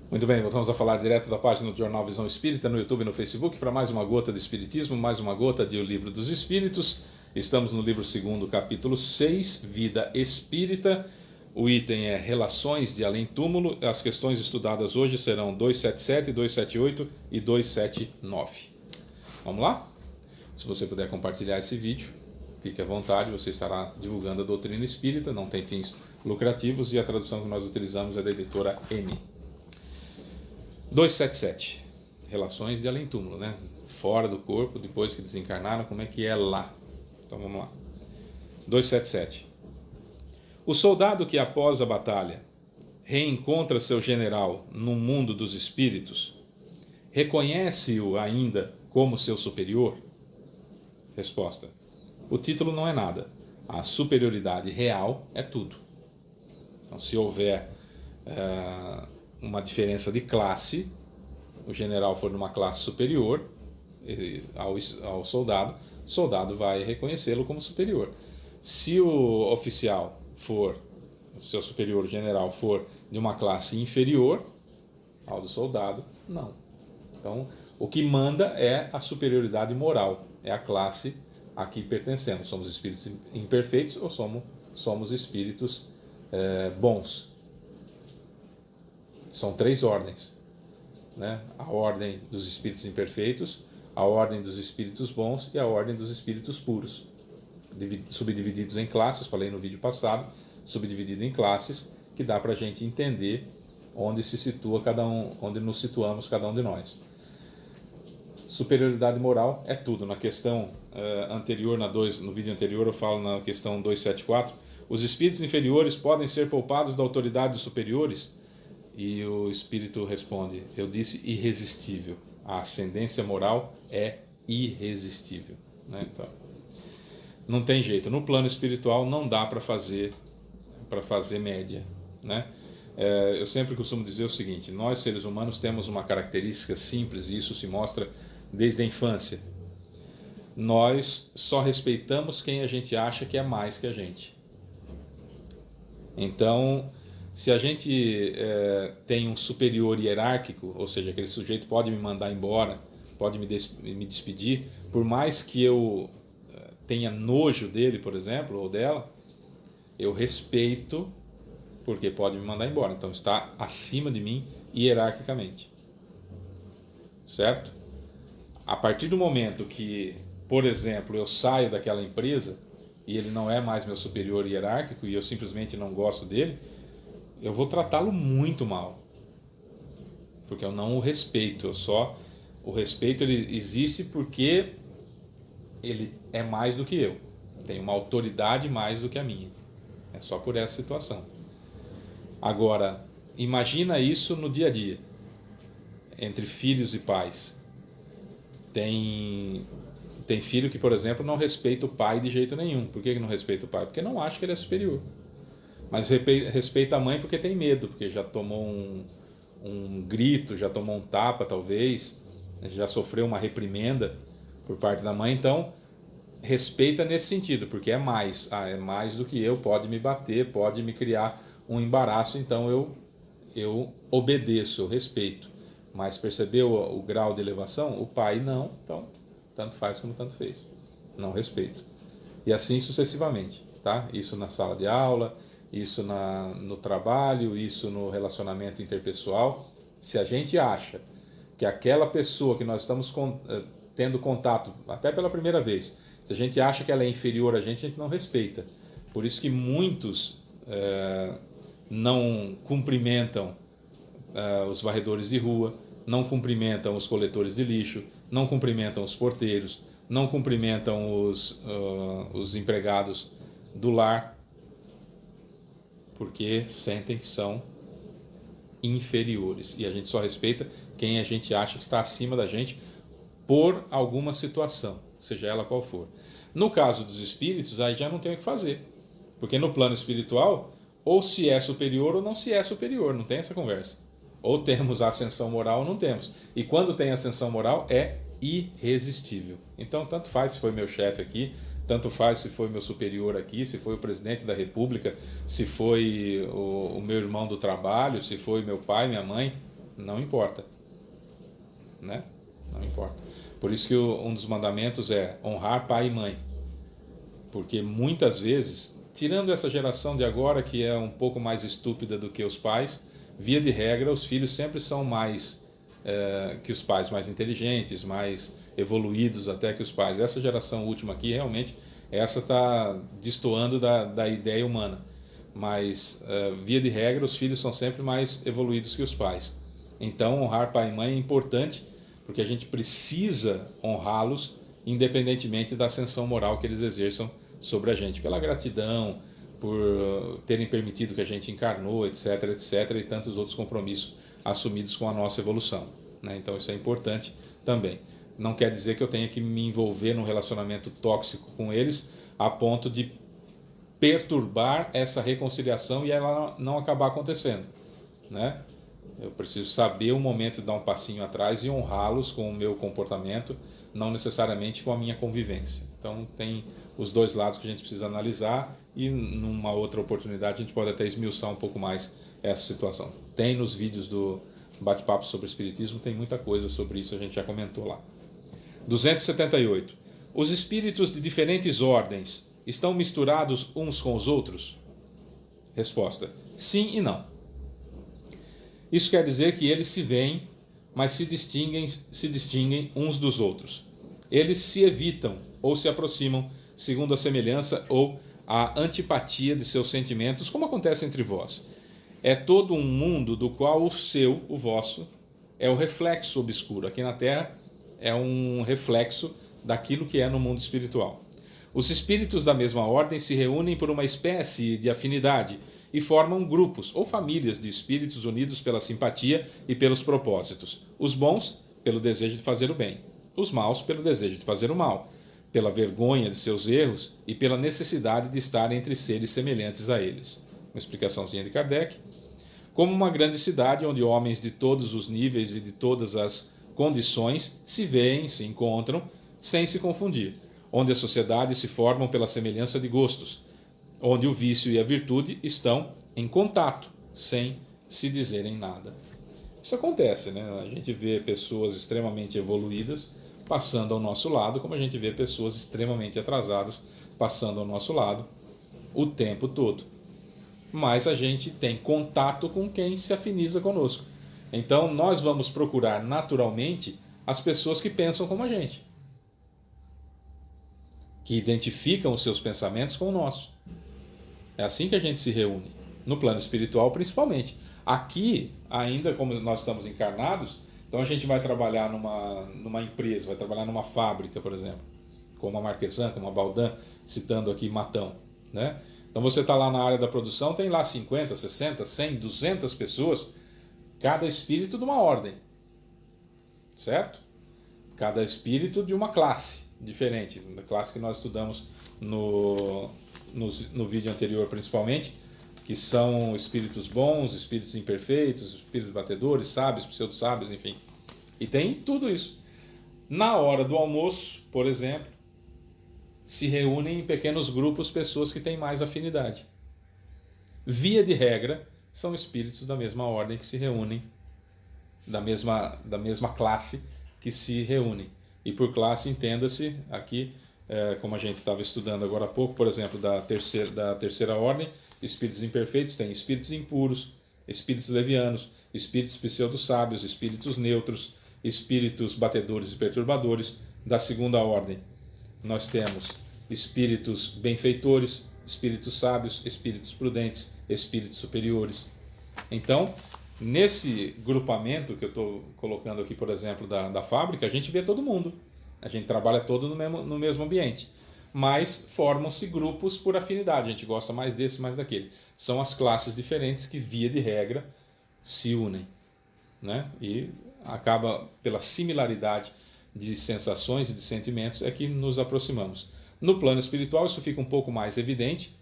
Muito bem, voltamos a falar direto da página do Jornal Visão Espírita no YouTube e no Facebook para mais uma gota de Espiritismo, mais uma gota de O Livro dos Espíritos. Estamos no livro 2º, capítulo 6, Vida Espírita. O item é Relações de Além-Túmulo. As questões estudadas hoje serão 277, 278 e 279. Vamos lá? Se você puder compartilhar esse vídeo, fique à vontade, você estará divulgando a doutrina espírita, não tem fins lucrativos e a tradução que nós utilizamos é da editora M. 277, relações de além-túmulo, né? Fora do corpo, depois que desencarnaram, como é que é lá? Então vamos lá. 277. O soldado que após a batalha reencontra seu general no mundo dos espíritos, reconhece-o ainda como seu superior? Resposta. O título não é nada. A superioridade real é tudo. Então, se houver uma diferença de classe, o general for numa classe superior ao soldado, o soldado vai reconhecê-lo como superior. Se o oficial for, seu superior, o general, for de uma classe inferior ao do soldado, não. Então, o que manda é a superioridade moral, é a classe a que pertencemos. Somos espíritos imperfeitos ou somos espíritos bons. São 3 ordens, né? A ordem dos espíritos imperfeitos, a ordem dos espíritos bons e a ordem dos espíritos puros, subdivididos em classes. Falei no vídeo passado, subdividido em classes, que dá para a gente entender onde se situa cada um, onde nos situamos cada um de nós. Superioridade moral é tudo. Na questão anterior, no vídeo anterior, eu falo na questão 274, os espíritos inferiores podem ser poupados da autoridade dos superiores? E o espírito responde, eu disse irresistível. A ascendência moral é irresistível, né? Então, não tem jeito. No plano espiritual não dá para fazer média, né? Eu sempre costumo dizer o seguinte: nós seres humanos temos uma característica simples e isso se mostra desde a infância. Nós só respeitamos quem a gente acha que é mais que a gente. Então, se a gente tem um superior hierárquico, ou seja, aquele sujeito pode me mandar embora, pode me despedir, por mais que eu tenha nojo dele, por exemplo, ou dela, eu respeito, porque pode me mandar embora. Então está acima de mim hierarquicamente. Certo? A partir do momento que, por exemplo, eu saio daquela empresa e ele não é mais meu superior hierárquico e eu simplesmente não gosto dele, eu vou tratá-lo muito mal, porque eu não o respeito. O respeito ele existe porque ele é mais do que eu, tem uma autoridade mais do que a minha. É só por essa situação. Agora, imagina isso no dia a dia, entre filhos e pais. Tem filho que, por exemplo, não respeita o pai de jeito nenhum. Por que não respeita o pai? Porque não acha que ele é superior. Mas respeita a mãe porque tem medo, porque já tomou um grito, já tomou um tapa talvez, já sofreu uma reprimenda por parte da mãe. Então respeita nesse sentido, porque é mais do que eu, pode me bater, pode me criar um embaraço, então eu obedeço, eu respeito. Mas percebeu o grau de elevação? O pai não, então tanto faz como tanto fez, não respeito. E assim sucessivamente, tá? Isso na sala de aula, isso no trabalho, isso no relacionamento interpessoal. Se a gente acha que aquela pessoa que nós estamos tendo contato, até pela primeira vez, se a gente acha que ela é inferior a gente não respeita. Por isso que muitos não cumprimentam os varredores de rua, não cumprimentam os coletores de lixo, não cumprimentam os porteiros, não cumprimentam os empregados do lar, porque sentem que são inferiores. E a gente só respeita quem a gente acha que está acima da gente por alguma situação, seja ela qual for. No caso dos espíritos, aí já não tem o que fazer, porque no plano espiritual, ou se é superior ou não se é superior, não tem essa conversa. Ou temos a ascensão moral ou não temos. E quando tem ascensão moral, é irresistível. Então, tanto faz se foi meu chefe aqui, tanto faz se foi meu superior aqui, se foi o presidente da república, se foi o meu irmão do trabalho, se foi meu pai, minha mãe, Não importa, né? Não importa. Por isso que um dos mandamentos é honrar pai e mãe. Porque muitas vezes, tirando essa geração de agora que é um pouco mais estúpida do que os pais, via de regra os filhos sempre são mais que os pais, mais inteligentes, mais evoluídos até que os pais. Essa geração última aqui, realmente, essa está destoando da ideia humana. Mas, via de regra, os filhos são sempre mais evoluídos que os pais. Então, honrar pai e mãe é importante, porque a gente precisa honrá-los, independentemente da ascensão moral que eles exerçam sobre a gente, pela gratidão, por terem permitido que a gente encarnou, etc, etc, e tantos outros compromissos assumidos com a nossa evolução, né? Então isso é importante também. Não quer dizer que eu tenha que me envolver num relacionamento tóxico com eles a ponto de perturbar essa reconciliação e ela não acabar acontecendo, né? Eu preciso saber o momento de dar um passinho atrás e honrá-los com o meu comportamento, não necessariamente com a minha convivência. Então tem os dois lados que a gente precisa analisar e numa outra oportunidade a gente pode até esmiuçar um pouco mais essa situação. Tem nos vídeos do Bate-Papo sobre Espiritismo, tem muita coisa sobre isso, a gente já comentou lá. 278. Os espíritos de diferentes ordens estão misturados uns com os outros? Resposta: sim e não. Isso quer dizer que eles se veem, mas se distinguem uns dos outros. Eles se evitam ou se aproximam segundo a semelhança ou a antipatia de seus sentimentos, como acontece entre vós. É todo um mundo do qual o vosso, é o reflexo obscuro. Aqui na Terra é um reflexo daquilo que é no mundo espiritual. Os espíritos da mesma ordem se reúnem por uma espécie de afinidade e formam grupos ou famílias de espíritos unidos pela simpatia e pelos propósitos. Os bons, pelo desejo de fazer o bem. Os maus, pelo desejo de fazer o mal, pela vergonha de seus erros e pela necessidade de estar entre seres semelhantes a eles. Uma explicaçãozinha de Kardec. Como uma grande cidade onde homens de todos os níveis e de todas as condições se veem, se encontram, sem se confundir. Onde as sociedades se formam pela semelhança de gostos. Onde o vício e a virtude estão em contato, sem se dizerem nada. Isso acontece, né? A gente vê pessoas extremamente evoluídas passando ao nosso lado, como a gente vê pessoas extremamente atrasadas passando ao nosso lado o tempo todo. Mas a gente tem contato com quem se afiniza conosco. Então nós vamos procurar naturalmente as pessoas que pensam como a gente, que identificam os seus pensamentos com o nosso. É assim que a gente se reúne, no plano espiritual principalmente. Aqui, ainda como nós estamos encarnados, então a gente vai trabalhar numa empresa, vai trabalhar numa fábrica, por exemplo, como a Marquesan, como a Baldan, citando aqui Matão, né? Então você está lá na área da produção, tem lá 50, 60, 100, 200 pessoas, cada espírito de uma ordem, certo? Cada espírito de uma classe diferente, da classe que nós estudamos no vídeo anterior principalmente, que são espíritos bons, espíritos imperfeitos, espíritos batedores, sábios, pseudo-sábios, enfim. E tem tudo isso. Na hora do almoço, por exemplo, se reúnem em pequenos grupos pessoas que têm mais afinidade. Via de regra, são espíritos da mesma ordem que se reúnem, da mesma classe que se reúnem. E por classe entenda-se aqui, como a gente estava estudando agora há pouco, por exemplo, da terceira ordem, espíritos imperfeitos, tem espíritos impuros, espíritos levianos, espíritos pseudo-sábios, espíritos neutros, espíritos batedores e perturbadores. Da segunda ordem, nós temos espíritos benfeitores, espíritos sábios, espíritos prudentes, espíritos superiores. Então, nesse grupamento que eu estou colocando aqui, por exemplo, da fábrica, a gente vê todo mundo. A gente trabalha todo no mesmo ambiente. Mas formam-se grupos por afinidade. A gente gosta mais desse, mais daquele. São as classes diferentes que, via de regra, se unem, né? E acaba, pela similaridade de sensações e de sentimentos, é que nos aproximamos. No plano espiritual, isso fica um pouco mais evidente,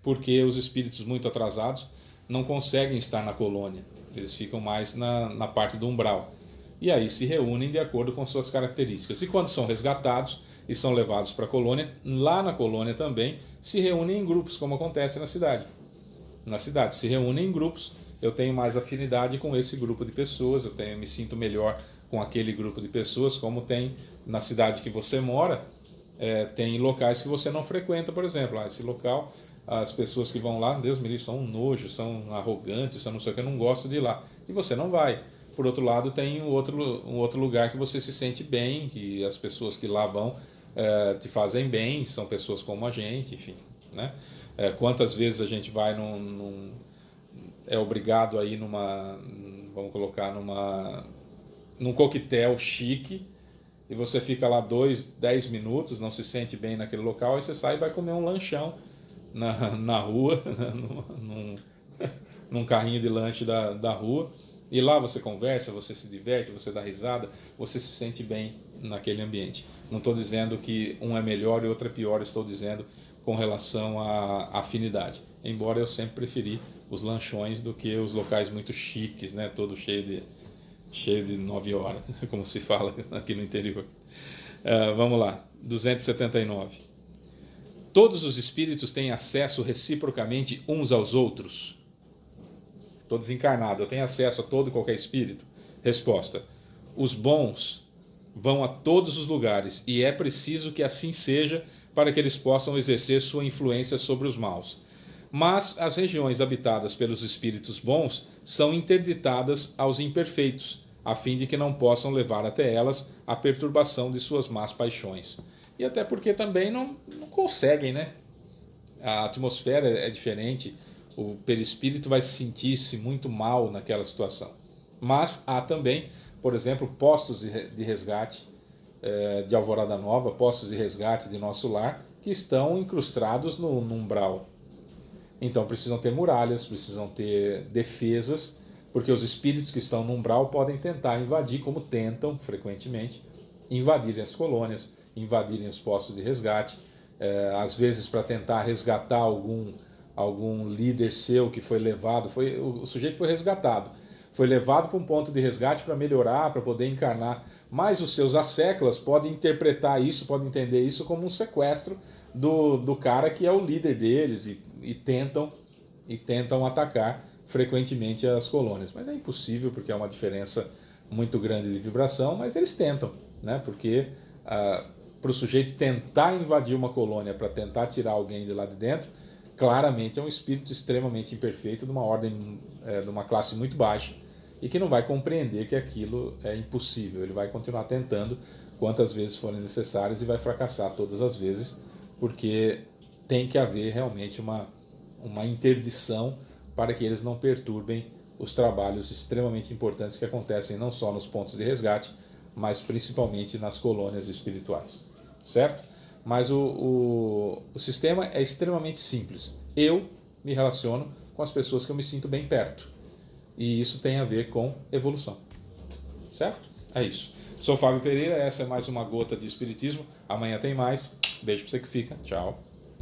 porque os espíritos muito atrasados não conseguem estar na colônia. Eles ficam mais na parte do umbral. E aí se reúnem de acordo com suas características. E quando são resgatados e são levados para a colônia, lá na colônia também se reúnem em grupos, como acontece na cidade. Na cidade se reúnem em grupos eu tenho mais afinidade com esse grupo de pessoas, me sinto melhor com aquele grupo de pessoas, como tem na cidade que você mora, tem locais que você não frequenta, por exemplo, esse local, as pessoas que vão lá, Deus me livre, são um nojo, são arrogantes, são não sei o que, eu não gosto de ir lá, e você não vai. Por outro lado, tem um outro lugar que você se sente bem, que as pessoas que lá vão te fazem bem, são pessoas como a gente, enfim, né? Quantas vezes a gente vai é obrigado a ir vamos colocar num coquetel chique, e você fica lá 10 minutos, não se sente bem naquele local, e você sai e vai comer um lanchão na rua, num carrinho de lanche da rua, e lá você conversa, você se diverte, você dá risada, você se sente bem naquele ambiente. Não estou dizendo que um é melhor e outro é pior, estou dizendo com relação à afinidade. Embora eu sempre preferi os lanchões do que os locais muito chiques, né? Todo cheio de 9 horas, como se fala aqui no interior. Vamos lá, 279. Todos os espíritos têm acesso reciprocamente uns aos outros? Estou desencarnado, eu tenho acesso a todo e qualquer espírito? Resposta: os bons vão a todos os lugares, e é preciso que assim seja para que eles possam exercer sua influência sobre os maus. Mas as regiões habitadas pelos espíritos bons são interditadas aos imperfeitos, a fim de que não possam levar até elas a perturbação de suas más paixões. E até porque também não conseguem, né? A atmosfera é diferente, o perispírito vai sentir-se muito mal naquela situação. Mas há também, por exemplo, postos de resgate de Alvorada Nova, postos de resgate de Nosso Lar, que estão incrustados no umbral. Então precisam ter muralhas, precisam ter defesas, porque os espíritos que estão no umbral podem tentar invadir, como tentam frequentemente, invadirem as colônias, invadirem os postos de resgate, às vezes para tentar resgatar algum líder seu que foi levado, o sujeito foi resgatado, foi levado para um ponto de resgate para melhorar, para poder encarnar, mas os seus asseclas podem interpretar isso, podem entender isso como um sequestro do cara que é o líder deles e tentam atacar frequentemente as colônias. Mas é impossível, porque é uma diferença muito grande de vibração, mas eles tentam, né? Porque para o sujeito tentar invadir uma colônia para tentar tirar alguém de lá de dentro, claramente é um espírito extremamente imperfeito, de uma ordem, de uma classe muito baixa, e que não vai compreender que aquilo é impossível. Ele vai continuar tentando quantas vezes forem necessárias e vai fracassar todas as vezes, porque tem que haver realmente uma interdição para que eles não perturbem os trabalhos extremamente importantes que acontecem não só nos pontos de resgate, mas principalmente nas colônias espirituais, certo? Mas o sistema é extremamente simples. Eu me relaciono com as pessoas que eu me sinto bem perto, e isso tem a ver com evolução, certo? É isso. Sou Fábio Pereira, essa é mais uma gota de Espiritismo. Amanhã tem mais. Beijo pra você que fica. Tchau.